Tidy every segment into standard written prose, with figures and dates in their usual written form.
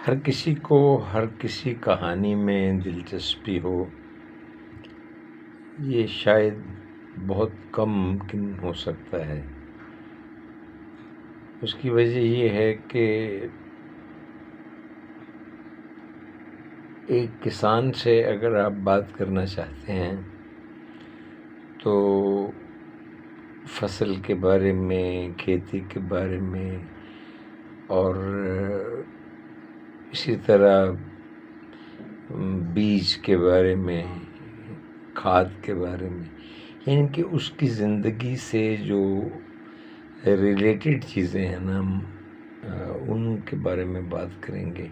ہر کسی کو ہر کسی کہانی میں دلچسپی ہو، یہ شاید بہت کم ممکن ہو سکتا ہے۔ اس کی وجہ یہ ہے کہ ایک کسان سے اگر آپ بات کرنا چاہتے ہیں تو فصل کے بارے میں، کھیتی کے بارے میں اور اسی طرح بیج کے بارے میں، کھاد کے بارے میں، یعنی کہ اس کی زندگی سے جو ریلیٹڈ چیزیں ہیں نا، ان کے بارے میں بات کریں گے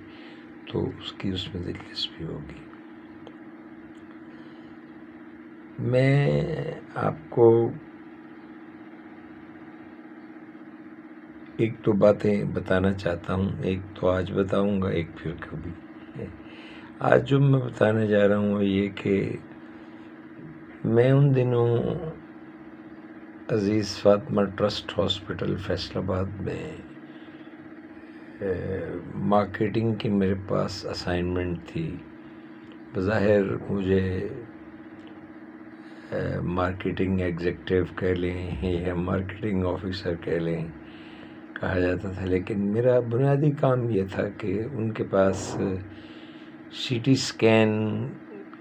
تو اس میں دلچسپی ہوگی۔ میں آپ کو ایک تو باتیں بتانا چاہتا ہوں، ایک تو آج بتاؤں گا، ایک پھر کبھی۔ آج جو میں بتانے جا رہا ہوں وہ یہ کہ میں ان دنوں عزیز فاطمہ ٹرسٹ ہاسپٹل فیصل آباد میں مارکیٹنگ کی میرے پاس اسائنمنٹ تھی۔ بظاہر مجھے مارکیٹنگ ایگزیکٹو کہہ لیں یا مارکیٹنگ آفیسر کہہ لیں، کہا جاتا تھا، لیکن میرا بنیادی کام یہ تھا کہ ان کے پاس سی ٹی اسکین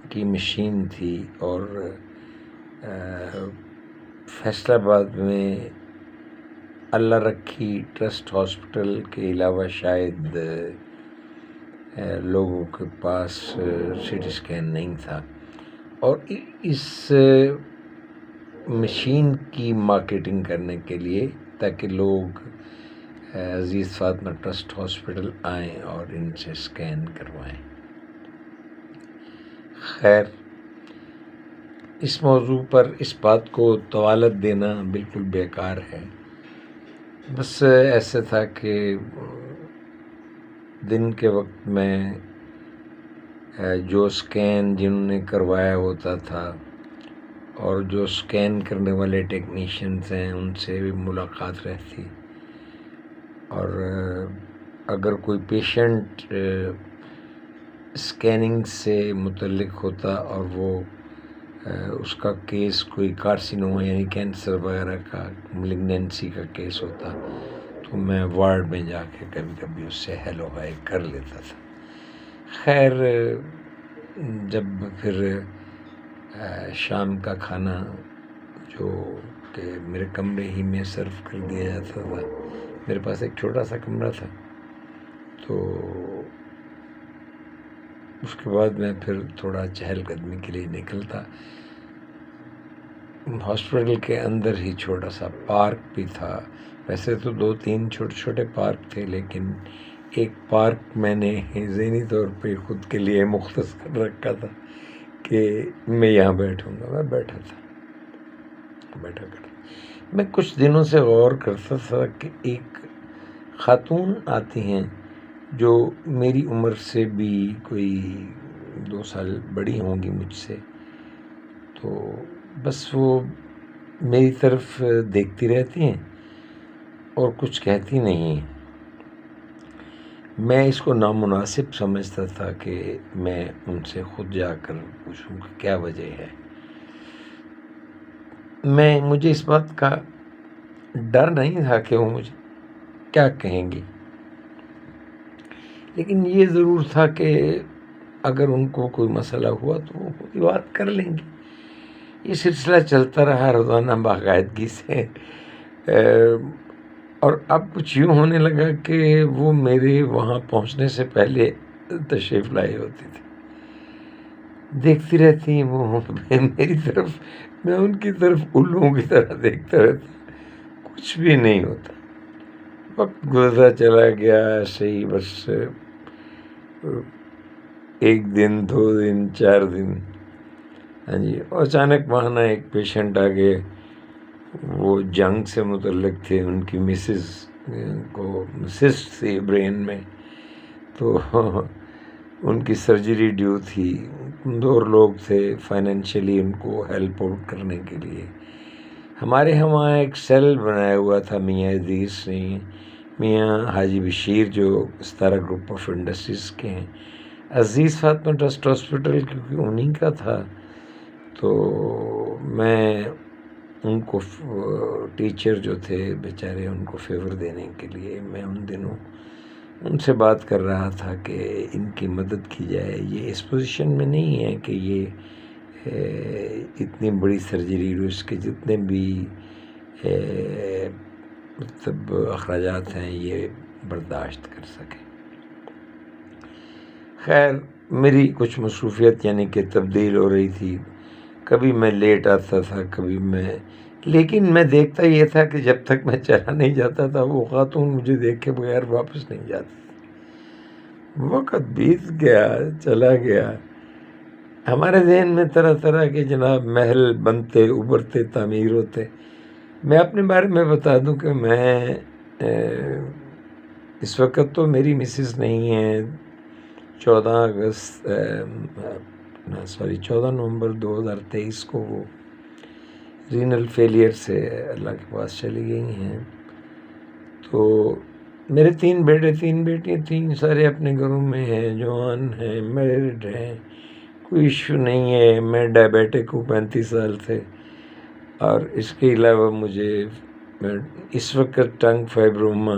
کی مشین تھی اور فیصل آباد میں اللہ رکھی ٹرسٹ ہاسپٹل کے علاوہ شاید لوگوں کے پاس سی ٹی اسکین نہیں تھا، اور اس مشین کی مارکیٹنگ کرنے کے لیے تاکہ لوگ عزیز فاطمہ ٹرسٹ ہاسپٹل آئیں اور ان سے اسکین کروائیں۔ خیر، اس موضوع پر اس بات کو طوالت دینا بالکل بیکار ہے۔ بس ایسے تھا کہ دن کے وقت میں جو اسکین جنہوں نے کروایا ہوتا تھا اور جو اسکین کرنے والے ٹیکنیشینز ہیں ان سے بھی ملاقات رہتی، اور اگر کوئی پیشنٹ اسکیننگ سے متعلق ہوتا اور وہ اس کا کیس کوئی کارسینوما یعنی کینسر وغیرہ کا، ملگنینسی کا کیس ہوتا، تو میں وارڈ میں جا کے کبھی کبھی اس سے ہیلو ہائی کر لیتا تھا۔ خیر، جب پھر شام کا کھانا جو کہ میرے کمرے ہی میں سرو کر دیا جاتا تھا، میرے پاس ایک چھوٹا سا کمرہ تھا، تو اس کے بعد میں پھر تھوڑا چہل قدمی کے لیے نکلتا۔ ہاسپٹل کے اندر ہی چھوٹا سا پارک بھی تھا، ویسے تو 2-3 چھوٹے چھوٹے پارک تھے، لیکن ایک پارک میں نے ذہنی طور پہ خود کے لیے مختص کر رکھا تھا کہ میں یہاں بیٹھوں گا۔ میں بیٹھا کرتا۔ میں کچھ دنوں سے غور کرتا تھا کہ ایک خاتون آتی ہیں جو میری عمر سے بھی کوئی 2 سال بڑی ہوں گی مجھ سے، تو بس وہ میری طرف دیکھتی رہتی ہیں اور کچھ کہتی نہیں ہیں۔ میں اس کو نامناسب سمجھتا تھا کہ میں ان سے خود جا کر پوچھوں کہ کیا وجہ ہے۔ مجھے اس بات کا ڈر نہیں تھا کہ وہ مجھے کیا کہیں گی، لیکن یہ ضرور تھا کہ اگر ان کو کوئی مسئلہ ہوا تو وہ خود بات کر لیں گی۔ یہ سلسلہ چلتا رہا روزانہ باقاعدگی سے، اور اب کچھ یوں ہونے لگا کہ وہ میرے وہاں پہنچنے سے پہلے تشریف لائے ہوتی تھی۔ دیکھتی رہتی ہیں وہ میری طرف، میں ان کی طرف الوں کی طرح دیکھتا رہتا، کچھ بھی نہیں ہوتا۔ وقت گزرتا چلا گیا ایسے ہی، بس 1 دن 2 دن 4 دن، ہاں جی، اچانک وہاں ایک پیشنٹ آ گئے، وہ جنگ سے متعلق تھے، ان کی مسز کو سسٹ تھی برین میں، تو ان کی سرجری ڈیو تھی، کمزور لوگ تھے، فائنینشلی ان کو ہیلپ آؤٹ کرنے کے لیے ہمارے وہاں ایک سیل بنایا ہوا تھا میاں عزیز نے، میاں حاجی بشیر جو ستارہ گروپ آف انڈسٹریز کے ہیں، عزیز فاطمہ ٹرسٹ ہاسپٹل کیونکہ انہیں کا تھا، تو میں ان کو ٹیچر جو تھے بیچارے ان کو فیور دینے کے لیے میں ان دنوں ان سے بات کر رہا تھا کہ ان کی مدد کی جائے. یہ اس پوزیشن میں نہیں ہے کہ یہ اتنی بڑی سرجری اس کے جتنے بھی مطلب اخراجات ہیں یہ برداشت کر سکے. خیر میری کچھ مصروفیت یعنی کہ تبدیل ہو رہی تھی، کبھی میں لیٹ آتا تھا کبھی لیکن میں دیکھتا یہ تھا کہ جب تک میں چلا نہیں جاتا تھا وہ خاتون مجھے دیکھ کے بغیر واپس نہیں جاتی. وقت بیت گیا، چلا گیا، ہمارے ذہن میں طرح طرح کے جناب محل بنتے ابھرتے تعمیر ہوتے. میں اپنے بارے میں بتا دوں کہ میں اس وقت تو میری مسز نہیں ہے. 14 نومبر 2023 کو وہ رینل فیلئر سے اللہ کے پاس چلی گئی ہیں. تو میرے 3 بیٹے 3 بیٹیاں 3 سارے اپنے گھروں میں ہیں، جوان ہیں، میرڈ ہیں، کوئی ایشو نہیں ہے. میں ڈائبیٹک ہوں 35 سال سے، اور اس کے علاوہ مجھے اس وقت ٹنگ فائبروما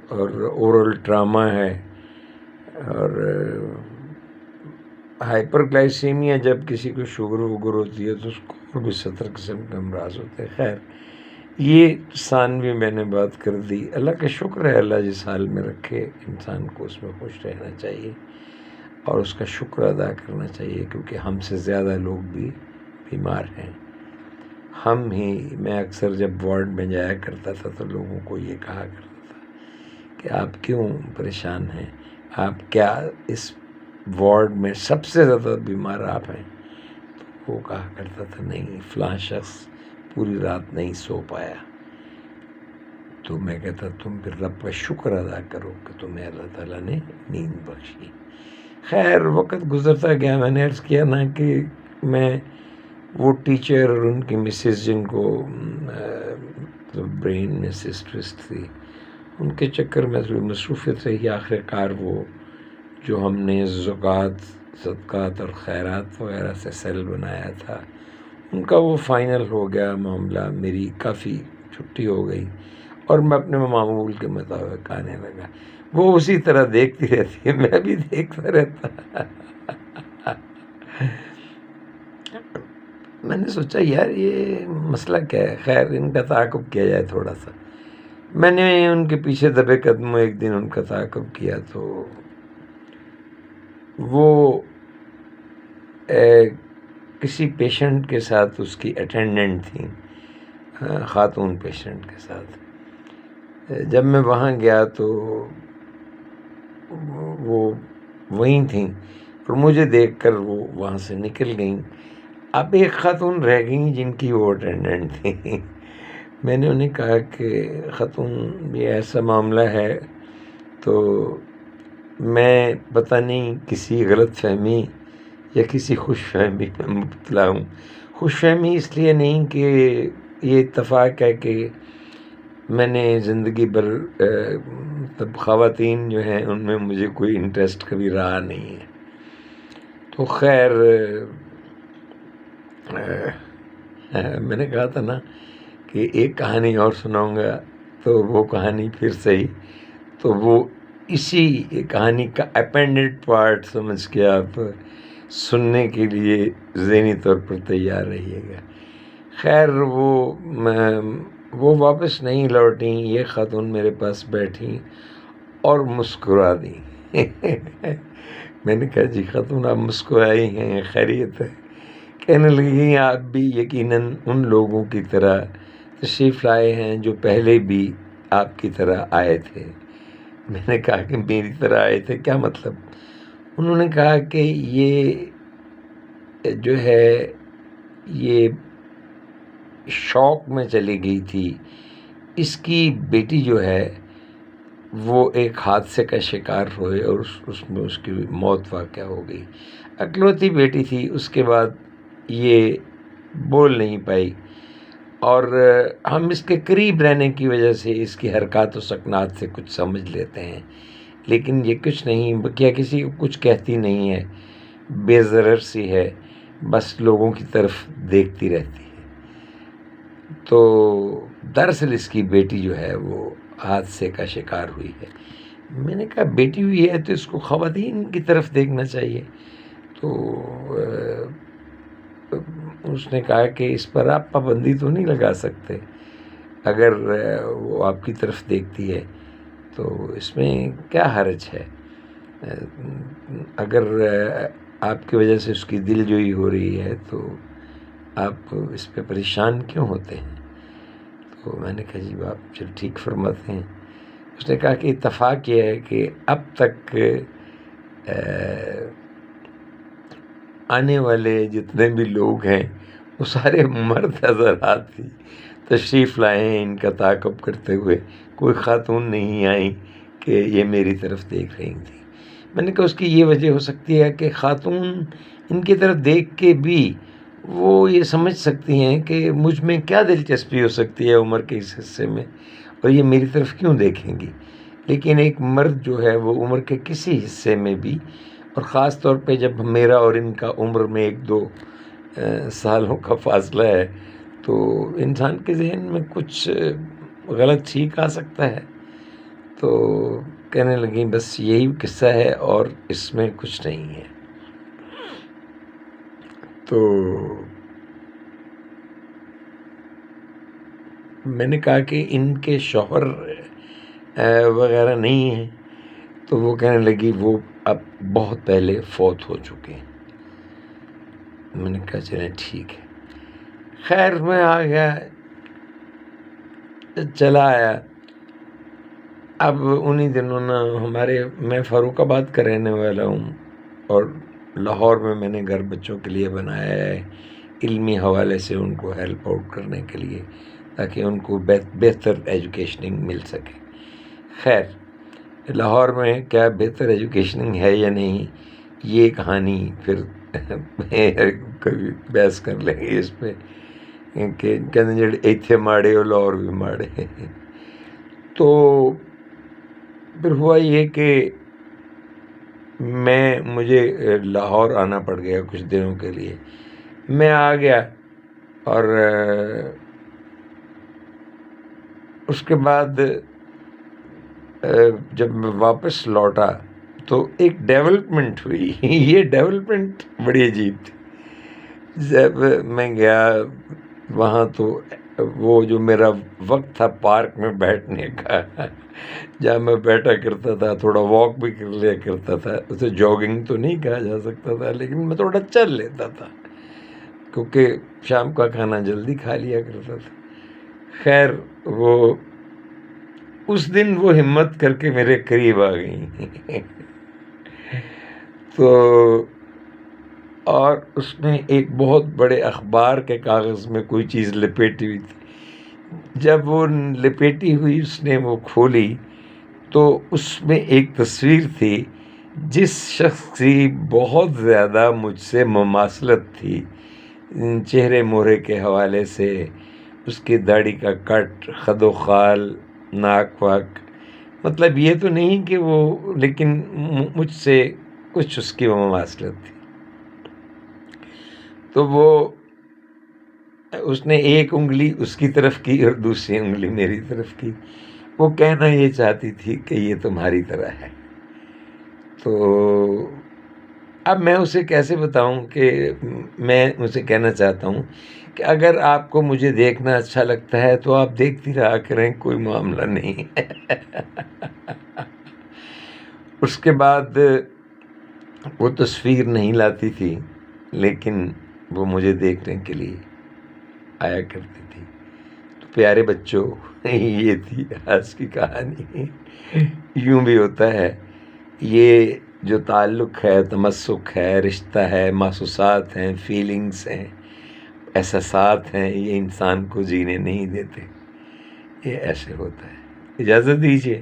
اور اورل ٹراما ہے، اور ہائپر گلائسیمیا جب کسی کو شوگر وگر ہوتی ہے تو اس کو اور بھی 70 قسم کے امراض ہوتے ہیں. خیر یہ ثانوی میں نے بات کر دی. اللہ کا شکر ہے، اللہ جس حال میں رکھے انسان کو اس میں خوش رہنا چاہیے اور اس کا شکر ادا کرنا چاہیے، کیونکہ ہم سے زیادہ لوگ بھی بیمار ہیں. میں اکثر جب وارڈ میں جایا کرتا تھا تو لوگوں کو یہ کہا کرتا تھا کہ آپ کیوں پریشان ہیں، آپ کیا اس وارڈ میں سب سے زیادہ بیمار آپ ہیں؟ تو وہ کہا کرتا تھا نہیں فلاں شخص پوری رات نہیں سو پایا. تو میں کہتا تم پھر رب کا شکر ادا کرو کہ تمہیں اللہ تعالیٰ نے نیند بخشی. خیر وقت گزرتا گیا. میں نے عرض کیا نا کہ میں وہ ٹیچر اور ان کی مسز جن کو برین میں سسٹ تھی ان کے چکر میں تھوڑی مصروفیت رہی. آخر کار وہ جو ہم نے زکوٰۃ صدقات اور خیرات وغیرہ سے سیل بنایا تھا ان کا وہ فائنل ہو گیا معاملہ. میری کافی چھٹی ہو گئی اور میں اپنے معمول کے مطابق آنے لگا. وہ اسی طرح دیکھتی رہتی ہے، میں بھی دیکھتا رہتا. میں نے سوچا یار یہ مسئلہ کیا ہے. خیر ان کا تعاقب کیا جائے تھوڑا سا. میں نے ان کے پیچھے دبے قدم ایک دن ان کا تعاقب کیا تو وہ کسی پیشنٹ کے ساتھ اس کی اٹینڈنٹ تھیں، خاتون پیشنٹ کے ساتھ. جب میں وہاں گیا تو وہ وہیں تھیں اور مجھے دیکھ کر وہ وہاں سے نکل گئیں. اب ایک خاتون رہ گئیں جن کی وہ اٹینڈنٹ تھیں. میں نے انہیں کہا کہ خاتون یہ ایسا معاملہ ہے تو میں پتہ نہیں کسی غلط فہمی یا کسی خوش فہمی میں مبتلا ہوں. خوش فہمی اس لیے نہیں کہ یہ اتفاق ہے کہ میں نے زندگی بھر مطلب خواتین جو ہیں ان میں مجھے کوئی انٹرسٹ کبھی رہا نہیں ہے. تو خیر میں نے کہا تھا نا کہ ایک کہانی اور سناؤں گا تو وہ کہانی پھر صحیح تو وہ اسی کہانی کا اپینڈڈ پارٹ سمجھ کے آپ سننے کے لیے ذہنی طور پر تیار رہیے گا. خیر وہ واپس نہیں لوٹیں. یہ خاتون میرے پاس بیٹھی اور مسکرا دیں. میں نے کہا جی خاتون آپ مسکرائی ہیں، خیریت ہے؟ کہنے لگی آپ بھی یقیناً ان لوگوں کی طرح تشریف لائے ہیں جو پہلے بھی آپ کی طرح آئے تھے. میں نے کہا کہ میری طرح آئے تھے کیا مطلب؟ انہوں نے کہا کہ یہ جو ہے یہ شوق میں چلی گئی تھی، اس کی بیٹی جو ہے وہ ایک حادثے کا شکار ہوئے اور اس میں اس کی موت واقع ہو گئی. اکلوتی بیٹی تھی. اس کے بعد یہ بول نہیں پائی اور ہم اس کے قریب رہنے کی وجہ سے اس کی حرکات و سکنات سے کچھ سمجھ لیتے ہیں، لیکن یہ کچھ نہیں، کیا کسی کو کچھ کہتی نہیں ہے، بے ضرر سی ہے، بس لوگوں کی طرف دیکھتی رہتی ہے۔ تو دراصل اس کی بیٹی جو ہے وہ حادثے کا شکار ہوئی ہے۔ میں نے کہا بیٹی ہوئی ہے تو اس کو خواتین کی طرف دیکھنا چاہیے۔ تو اس نے کہا کہ اس پر آپ پابندی تو نہیں لگا سکتے، اگر وہ آپ کی طرف دیکھتی ہے تو اس میں کیا حرج ہے، اگر آپ کی وجہ سے اس کی دل جوئی ہو رہی ہے تو آپ اس پہ پریشان کیوں ہوتے ہیں؟ تو میں نے کہا جی آپ چل ٹھیک فرماتے ہیں۔ اس نے کہا کہ اتفاق یہ ہے کہ اب تک آنے والے جتنے بھی لوگ ہیں وہ سارے مرد حضرات ہی تشریف لائے ہیں ان کا تعاقب کرتے ہوئے، کوئی خاتون نہیں آئیں کہ یہ میری طرف دیکھ رہی تھی۔ میں نے کہا اس کی یہ وجہ ہو سکتی ہے کہ خاتون ان کی طرف دیکھ کے بھی وہ یہ سمجھ سکتی ہیں کہ مجھ میں کیا دلچسپی ہو سکتی ہے عمر کے اس حصے میں، اور یہ میری طرف کیوں دیکھیں گی۔ لیکن ایک مرد جو ہے وہ عمر کے کسی حصے میں بھی، اور خاص طور پہ جب میرا اور ان کا عمر میں 1-2 سالوں کا فاصلہ ہے، تو انسان کے ذہن میں کچھ غلط ٹھیک آ سکتا ہے۔ تو کہنے لگیں بس یہی قصہ ہے اور اس میں کچھ نہیں ہے۔ تو میں نے کہا کہ ان کے شوہر وغیرہ نہیں ہیں، تو وہ کہنے لگی وہ اب بہت پہلے فوت ہو چکے ہیں۔ میں نے کہا چلیں ٹھیک ہے۔ خیر میں آ گیا، چلا آیا۔ اب انہی دنوں میں فاروق آباد کا رہنے والا ہوں، اور لاہور میں نے گھر بچوں کے لیے بنایا ہے، علمی حوالے سے ان کو ہیلپ آؤٹ کرنے کے لیے، تاکہ ان کو بہتر ایجوکیشننگ مل سکے۔ خیر لاہور میں کیا بہتر ایجوکیشننگ ہے یا نہیں، یہ کہانی پھر کبھی بحث کر لیں گے اس پہ، کہ کہتے جڑے ایتھے ماڑے ہو لاہور بھی ماڑے۔ تو پھر ہوا یہ کہ مجھے لاہور آنا پڑ گیا کچھ دنوں کے لیے۔ میں آ گیا، اور اس کے بعد جب میں واپس لوٹا تو ایک ڈیولپمنٹ ہوئی۔ یہ ڈیولپمنٹ بڑی عجیب تھی۔ جب میں گیا وہاں تو وہ جو میرا وقت تھا پارک میں بیٹھنے کا، جہاں میں بیٹھا کرتا تھا، تھوڑا واک بھی کر لیا کرتا تھا، اسے جاگنگ تو نہیں کہا جا سکتا تھا لیکن میں تھوڑا چل لیتا تھا کیونکہ شام کا کھانا جلدی کھا لیا کرتا تھا۔ خیر وہ اس دن وہ ہمت کر کے میرے قریب آ گئی تو اور اس نے ایک بہت بڑے اخبار کے کاغذ میں کوئی چیز لپیٹی ہوئی تھی۔ جب وہ لپیٹی ہوئی اس نے وہ کھولی تو اس میں ایک تصویر تھی جس شخص کی بہت زیادہ مجھ سے مماثلت تھی، چہرے مہرے کے حوالے سے، اس کی داڑھی کا کٹ، خد و خال، ناک واک، مطلب یہ تو نہیں کہ وہ، لیکن مجھ سے کچھ اس کی مماثلت تھی۔ تو وہ اس نے ایک انگلی اس کی طرف کی اور دوسری انگلی میری طرف کی، وہ کہنا یہ چاہتی تھی کہ یہ تمہاری طرح ہے۔ تو اب میں اسے کیسے بتاؤں کہ میں اسے کہنا چاہتا ہوں کہ اگر آپ کو مجھے دیکھنا اچھا لگتا ہے تو آپ دیکھتی رہا کریں، کوئی معاملہ نہیں ہے۔ اس کے بعد وہ تصویر نہیں لاتی تھی لیکن وہ مجھے دیکھنے کے لیے آیا کرتی تھی۔ تو پیارے بچوں، یہ تھی آج کی کہانی۔ یوں بھی ہوتا ہے، یہ جو تعلق ہے، تمسک ہے، رشتہ ہے، محسوسات ہیں، فیلنگز ہیں، احساسات ہیں، یہ انسان کو جینے نہیں دیتے، یہ ایسے ہوتا ہے۔ اجازت دیجیے،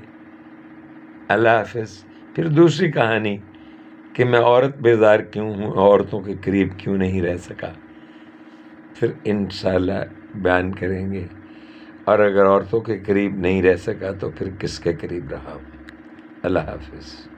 اللہ حافظ۔ پھر دوسری کہانی کہ میں عورت بیزار کیوں ہوں، عورتوں کے قریب کیوں نہیں رہ سکا، پھر انشاءاللہ بیان کریں گے، اور اگر عورتوں کے قریب نہیں رہ سکا تو پھر کس کے قریب رہا؟ اللہ حافظ.